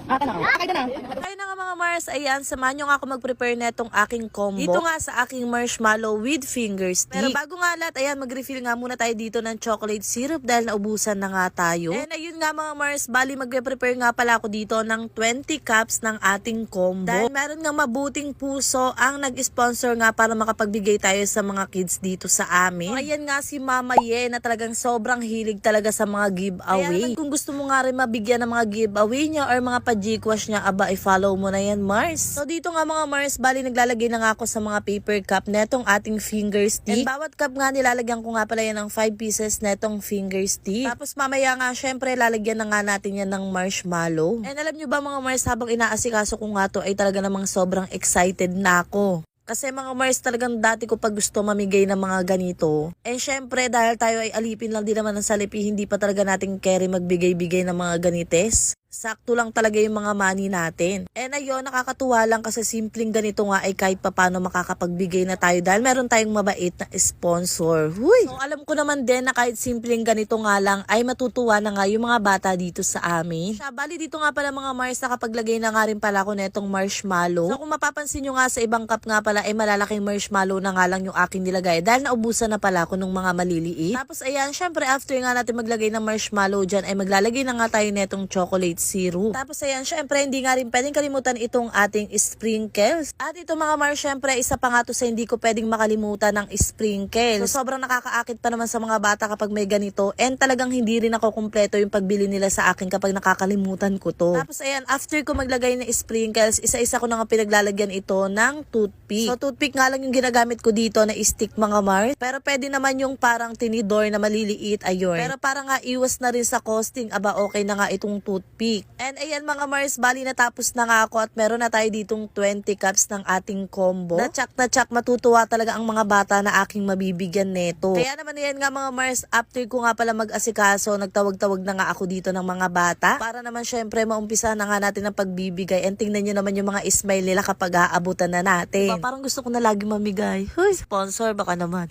Kaya na nga mga Mars, ayan, samahan nyo nga ako mag-prepare na itong aking combo. Dito nga sa aking marshmallow with finger stick. Pero bago nga lahat, ayan, mag-refill nga muna tayo dito ng chocolate syrup dahil naubusan na nga tayo. And ayun nga mga Mars, bali mag-prepare nga pala ako dito ng 20 cups ng ating combo. Dahil meron nga mabuting puso ang nag-sponsor nga para makapagbigay tayo sa mga kids dito sa amin. So, ayan nga si Mama Ye na talagang sobrang hilig talaga sa mga giveaway. Kaya kung gusto mo nga rin mabigyan ng mga giveaway niya or mga pa-Gcash niya, aba, i-follow mo na yan, Mars. So dito nga mga Mars, bali naglalagay na nga ako sa mga paper cup netong ating finger stick. And bawat cup nga nilalagyan ko nga pala yan ng 5 pieces netong finger stick. Tapos mamaya nga syempre lalagyan na nga natin yan ng marshmallow. And alam nyo ba mga Mars, habang inaasikaso ko nga to ay talaga namang sobrang excited na ako. Kasi mga Mars, talagang dati ko pag gusto mamigay ng mga ganito. And syempre dahil tayo ay alipin lang din naman ng salipi, hindi pa talaga natin carry magbigay-bigay ng mga ganites. Sakto lang talaga yung mga money natin. And ayun, nakakatuwa lang kasi simpleng ganito nga ay kahit papano makakapagbigay na tayo dahil meron tayong mabait na sponsor. Huy! So alam ko naman din na kahit simpleng ganito nga lang ay matutuwa na nga yung mga bata dito sa amin. Bali dito nga pala mga Mars, nakapaglagay na nga rin pala ako netong marshmallow. So kung mapapansin nyo nga sa ibang cup nga pala ay malalaking marshmallow na nga lang yung aking nilagay dahil naubusan na pala ako ng mga maliliit. Tapos ayan, syempre after nga natin maglagay ng marshmallow dyan ay maglalagay na nga tayo netong chocolate syrup. Tapos ayan, syempre hindi nga rin pwedeng kalimutan itong ating sprinkles. At ito mga Mars, syempre isa pa nga to sa hindi ko pwedeng makalimutan ng sprinkles. So sobrang nakakaakit pa naman sa mga bata kapag may ganito. And talagang hindi rin ako kumpleto yung pagbili nila sa akin kapag nakakalimutan ko to. Tapos ayan, after ko maglagay ng sprinkles, isa-isa ko na nga pinaglalagyan ito ng toothpick. So toothpick nga lang yung ginagamit ko dito na stick mga Mars. Pero pwede naman yung parang tinidor na maliliit, ayun. Pero parang nga iwas na rin sa costing, aba okay na nga itong toothpick. And ayan mga Mars, bali natapos na nga ako at meron na tayo ditong 20 cups ng ating combo. Na tsak matutuwa talaga ang mga bata na aking mabibigyan neto. Kaya naman yan nga mga Mars, after ko nga pala mag-asikaso, nagtawag-tawag na nga ako dito ng mga bata. Para naman syempre maumpisa na nga natin ang pagbibigay. And tingnan nyo naman yung mga smile nila kapag aabutan na natin. Diba, parang gusto ko na lagi mamigay. Huy, sponsor baka naman.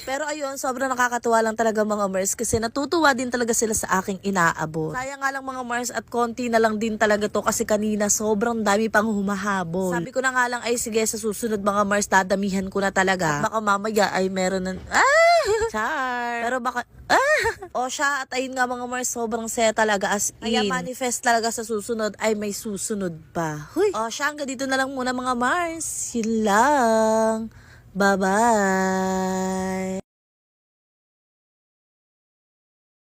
Pero ayun, sobrang nakakatuwa lang talaga mga Mars kasi natutuwa din talaga sila sa aking inaabot. Sayang nga lang mga Mars at konti na lang din talaga to kasi kanina sobrang dami pang humahabol. Sabi ko na nga lang ay sige sa susunod mga Mars dadamihan ko na talaga. At baka mamaya ay meron ng char. Pero baka o siya at ayun nga mga Mars, sobrang saya talaga as in. Kaya manifest talaga sa susunod ay may susunod pa. Huy. O siya, hanggang dito na lang muna mga Mars. Yun lang. Bye-bye!